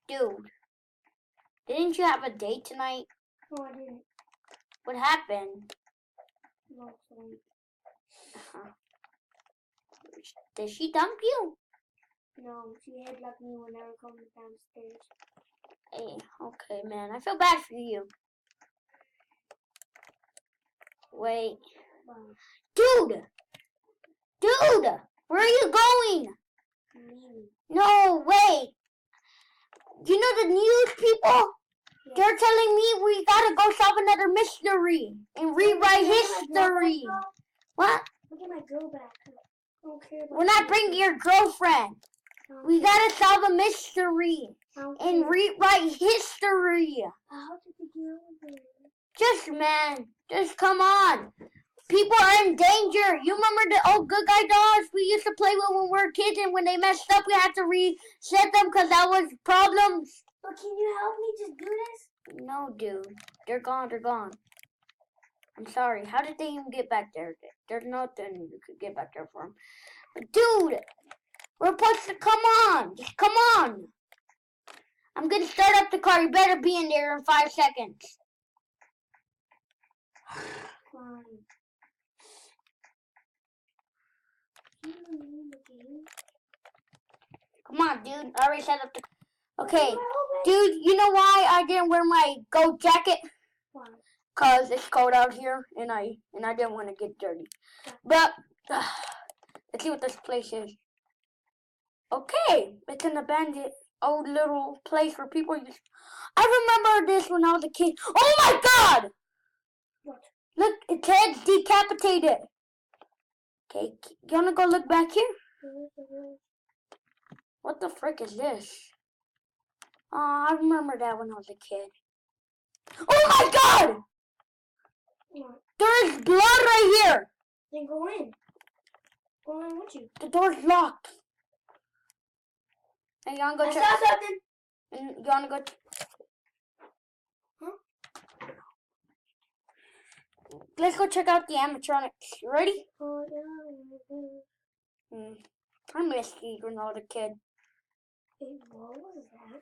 Dude, didn't you have a date tonight? No, I didn't. What happened? No, sorry. Did she dump you? No, she headlocked me when I was coming downstairs. Hey, okay, man. I feel bad for you. Wait. Wow. Dude! Where are you going? No, wait. You know the news people? Yeah. They're telling me we gotta go solve another mystery and rewrite history. What? Look at my girl back. I don't care about We're not bringing your girlfriend. We gotta solve a mystery and rewrite history. How did we get over there? Just come on. People are in danger. You remember the old good guy dolls we used to play with when we were kids, and when they messed up, we had to reset them because that was problems. But can you help me just do this? No, dude. They're gone. I'm sorry. How did they even get back there? There's nothing you could get back there for them. But dude, we're supposed to come on. Just come on. I'm going to start up the car. You better be in there in 5 seconds. Fine. Come on, dude. I already set up the car. Okay. Dude, you know why I didn't wear my goat jacket? Why? Because it's cold out here, and I didn't want to get dirty. But, let's see what this place is. Okay, it's an abandoned old little place where people used. I remember this when I was a kid. Oh my God! What? Look, its head's decapitated. Okay, you wanna go look back here? What the frick is this? I remember that when I was a kid. Oh my God! What? There's blood right here. Then go in. Go in with you. The door's locked. Hey, you wanna go check? I saw something. And you wanna go? Huh? Let's go check out the animatronics. You ready? Oh yeah. I missed these when I was a kid. Hey, what was that?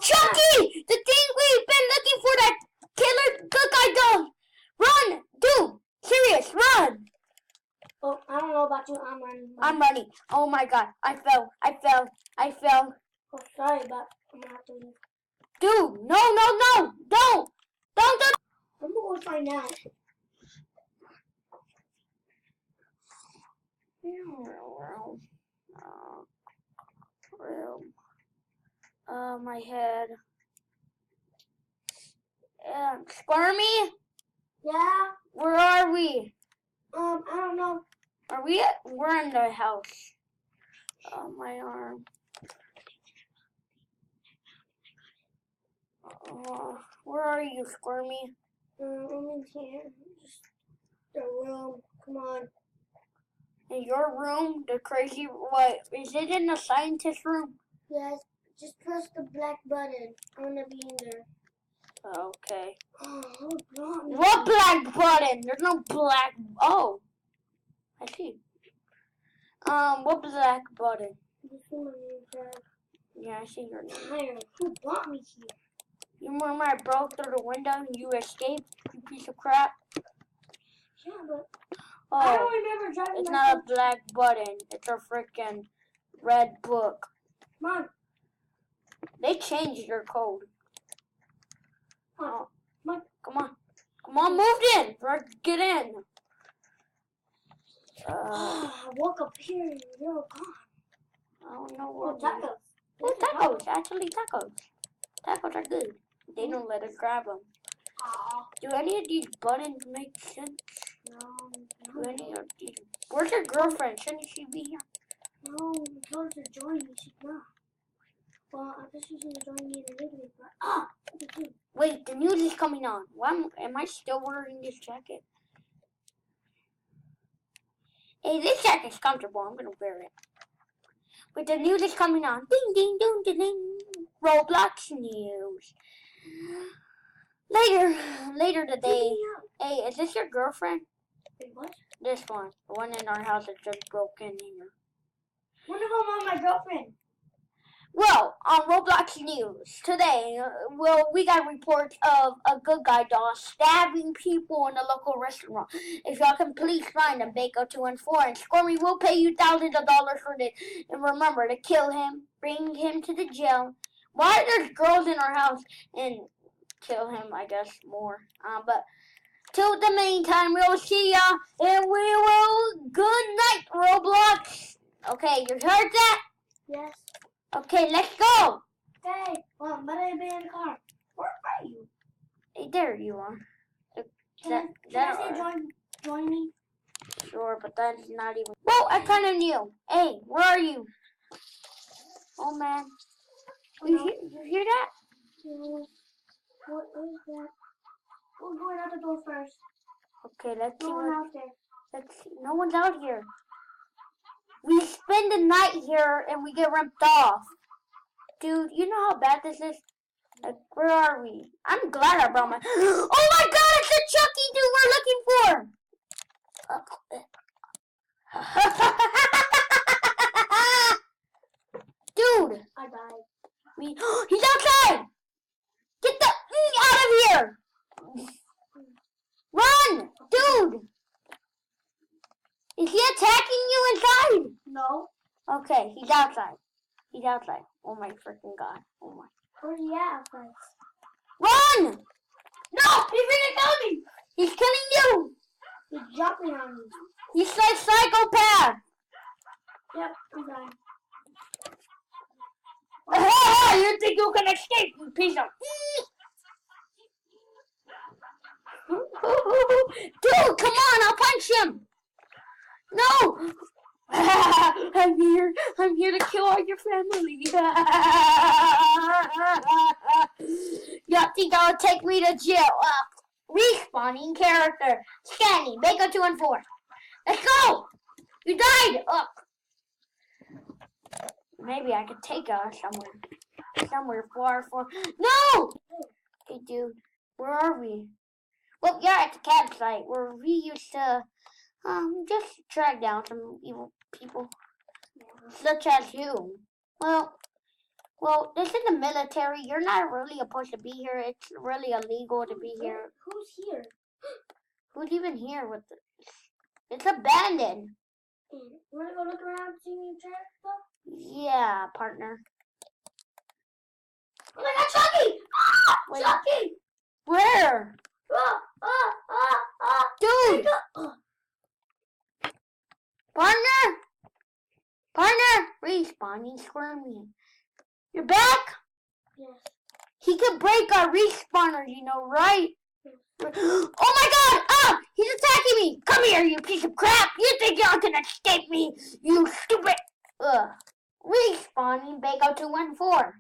Chucky! The thing we've been looking for, that killer good guy doll! Run! Dude! Serious, run! Oh, I don't know about you. I'm running. Oh my God. I fell. Oh, sorry, but I'm gonna have to leave. Dude, no. Don't. I'm gonna go find out. My head. Squirmy? Yeah? Where are we? I don't know. We're in the house. Oh, my arm. Where are you, Squirmy? I'm in here. Just the room. Come on. In your room? The crazy, what? Is it in the scientist room? Yes. Just press the black button. I'm gonna be in there. Okay. Oh, what black button? There's no black. Oh. I see. What black button? You see my name tag? Yeah, I see your name. Tyler, who brought me here? You remember I broke through the window and you escaped, you piece of crap? Yeah, but I don't remember driving. It's not a black button. It's a freaking red book. Come on. They changed your code. Oh, come on, move in. Get in. I woke up here and you're gone. I don't know what. Tacos. Oh, tacos. Actually, tacos. Tacos are good. They don't let us grab them. Do any of these buttons make sense? No. Do any of these? Where's your girlfriend? Shouldn't she be here? No, I told her to join me. She's not. Well, I guess she's gonna join me in a little bit, but wait, the news is coming on. Why am I still wearing this jacket? Hey, this jacket's comfortable. I'm gonna wear it. But the news is coming on. Ding, ding, ding, ding, ding. Roblox news. Later today. Hey, is this your girlfriend? Wait, what? This one. The one in our house that just broke in here. One of them on my girlfriend. Well, on Roblox News today, we got reports of a good guy doll stabbing people in a local restaurant. If y'all can please find him, Baco 214, and Squirmy will pay you thousands of dollars for this. And remember to kill him, bring him to the jail. Why there's girls in our house and kill him? I guess more. But till the meantime, we'll see y'all, and we will. Good night, Roblox. Okay, you heard that? Yes. Okay, let's go. Hey, well, but I've been in the car. Where are you? Hey, there you are. Can I say join me? Sure, but that's not even. Well, I kind of knew. Hey, where are you? Oh man, you hear that? No. What is that? We're going out the door first. Okay, let's see. No one out there. Let's see. No one's out here. We spend the night here and we get ripped off. Dude, you know how bad this is? Like, where are we? I'm glad I brought my... Oh my god, it's the Chucky dude we're looking for! Dude! I died. He's outside! Get the out of here! Run! Dude! Is he attacking you inside? No. Okay, he's outside. He's outside. Oh my freaking god. Oh my. Where's he at outside? Run! No! He's gonna kill me! He's killing you! He's jumping on me. He's like psychopath! Yep, I'm dying. You think you can escape, you piece of... Dude, come on, I'll punch him! No! I'm here to kill all your family. Y'all think I'll take me to jail? Respawning character. Scanning, Baco 214. Let's go! You died! Maybe I could take us somewhere far. No! Hey, dude, where are we? Well, you're at the campsite where we used to just track down some evil people, such as you. Well, this is the military. You're not really supposed to be here. It's really illegal to be here. Who's here? Who's even here with this? It's abandoned. You wanna go look around, see any trash stuff? Yeah, partner. Oh my god, Chucky! Ah! Wait. Chucky! Where? Dude! Partner! Respawning Squirmy. You're back? Yes. He could break our respawners, you know, right? Yes. Oh my god! He's attacking me! Come here, you piece of crap! You think y'all can escape me, you stupid... Respawning Baco 214.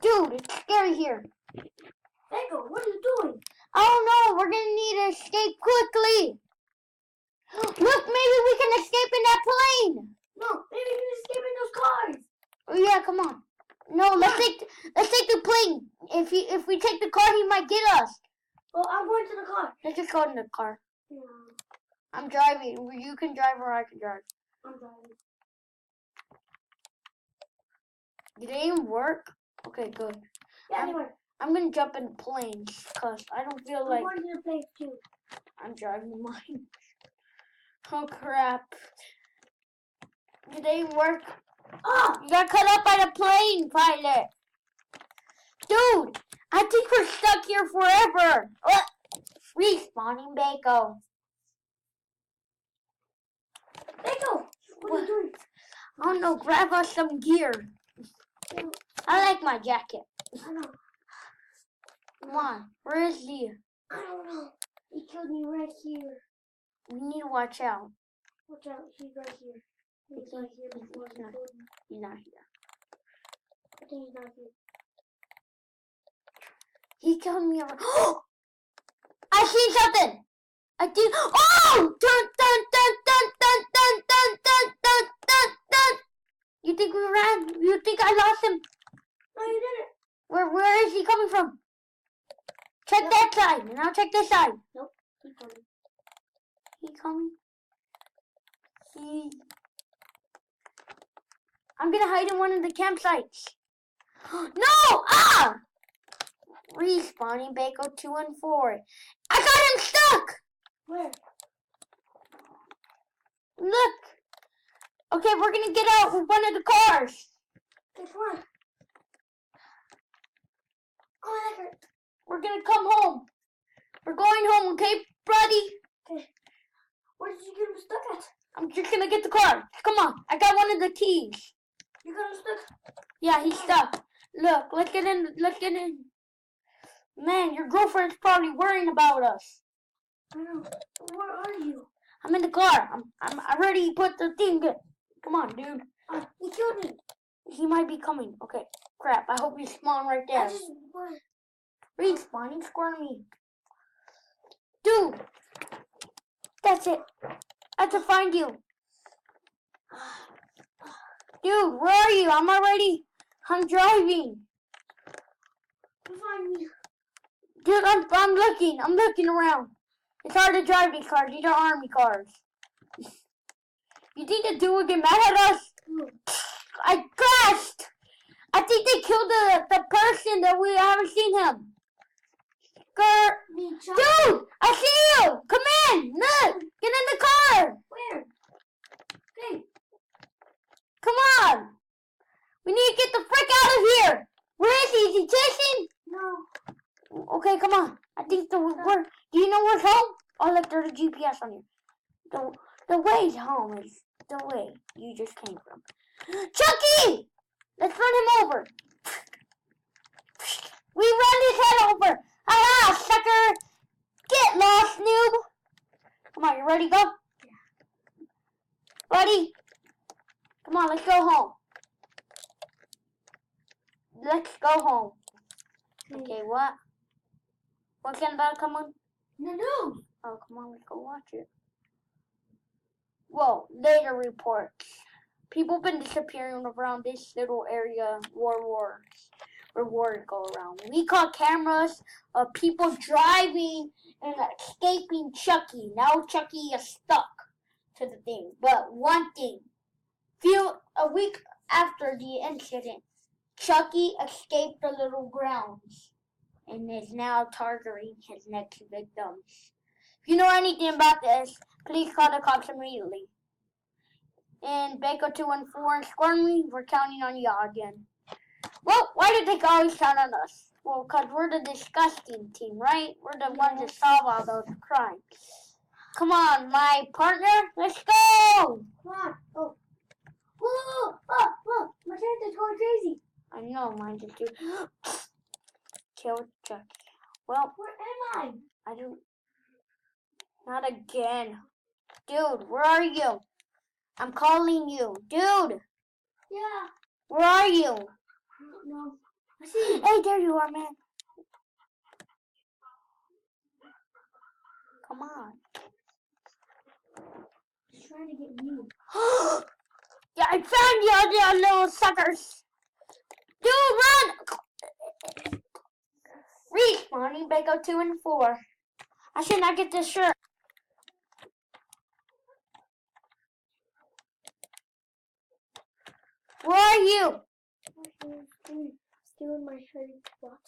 Dude, it's scary here. Echo, what are you doing? I don't know. We're gonna need to escape quickly. Look, maybe we can escape in that plane. No, maybe we can escape in those cars. Oh yeah, come on. No, let's take the plane. If we take the car, he might get us. Well, I'm going to the car. Let's just go in the car. Yeah. I'm driving. You can drive or I can drive. I'm driving. Did it even work? Okay, good. Yeah, anyway. I'm gonna jump in planes because I don't feel like I'm going to the place too. I'm driving mine. Oh crap! Did they work? Oh! You got cut up by the plane, pilot. Dude, I think we're stuck here forever. Respawning Baco. Baco, what are you doing? I don't know. Grab us some gear. I like my jacket. I know. Come on. Where is he? I don't know. He killed me right here. We need to watch out. Watch out, he's right here. He's right here before he killed me. He's not here. I think he's not here. He killed me over. I see something. I think. Oh! Dun dun dun dun dun dun dun dun dun dun dun. You think we ran? You think I lost him? No, you didn't. Where is he coming from? Check that side, and I'll check this side. Nope, he's coming. He coming? He I'm gonna hide in one of the campsites. No! Ah! Respawning Bako 2 and 4. I got him stuck! Where? Look! Okay, we're gonna get out with one of the cars. Okay, come on. Oh, that hurt. We're gonna come home. We're going home, okay, buddy? Okay. Where did you get him stuck at? I'm just gonna get the car. Come on, I got one of the keys. You got him stuck? Yeah, he's stuck. Look, let's get in, Man, your girlfriend's probably worrying about us. I know. Where are you? I'm in the car. I already put the thing in. Come on, dude. He killed me. He might be coming. Okay, crap. I hope you spawn right there. I just... Respawning, squirmy. Dude, that's it. I have to find you. Dude, where are you? I'm driving. Find me. Dude, I'm looking around. It's hard to drive these cars. These are army cars. You think the dude would get mad at us? I crashed. I think they killed the person that we haven't seen him. Dude, I see you. Come in. Look, get in the car. Where? Okay. Come on. We need to get the frick out of here. Where is he? Is he chasing? No. Okay, come on. I think do you know where's home? Oh, look, there's a GPS on here. The way home is the way you just came from. Chucky! Let's run him over. We run his head over. Aha, sucker! Get lost, noob. Come on, you ready to go? Yeah. Buddy, come on, let's go home. Let's go home. Okay, what? What's about to come on? No. Oh, come on, let's go watch it. Whoa, later reports. People been disappearing around this little area where wars go around. We caught cameras of people driving and escaping Chucky. Now Chucky is stuck to the thing. But one thing, a week after the incident, Chucky escaped the little grounds and is now targeting his next victims. If you know anything about this, please call the cops immediately. And Bako 2 and 4 and Squirmy, we're counting on y'all again. Well, why do they always count on us? Well, because we're the disgusting team, right? We're the ones that solve all those crimes. Come on, my partner, let's go! Come on. Oh. Whoa. My character's going crazy. I know, mine did too. Kill Chucky. Well, where am I? I don't. Not again. Dude, where are you? I'm calling you. Dude! Yeah. Where are you? I don't know. I see you. Hey, there you are, man. Come on. He's trying to get me. Yeah, I found you little suckers. Dude, run! Respawning Bako 2 and 4. I should not get this shirt. Where are you? Stealing my hiding spot.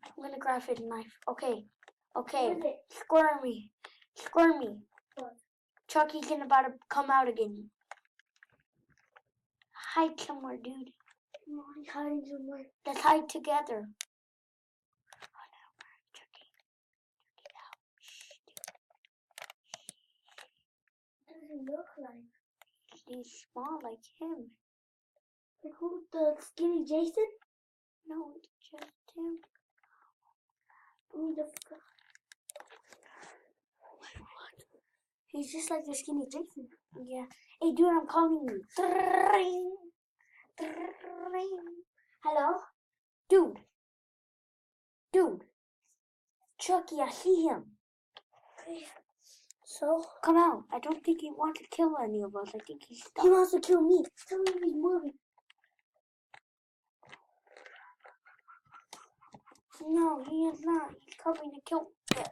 I'm gonna grab his knife. Okay. Where is it? Squirmy. What? Chucky's about to come out again. Hide somewhere, dude. I'm already hiding somewhere. Let's hide together. What does he look like? He's small like him. Like who? The skinny Jason? No, it's just him. He's just like the skinny Jason. Yeah. Hey, dude, I'm calling you. Hello? Dude. Chucky, I see him. So? Come out. I don't think he wants to kill any of us. I think he's stuck. He wants to kill me. Tell me he's moving. No, he is not. He's coming to kill me.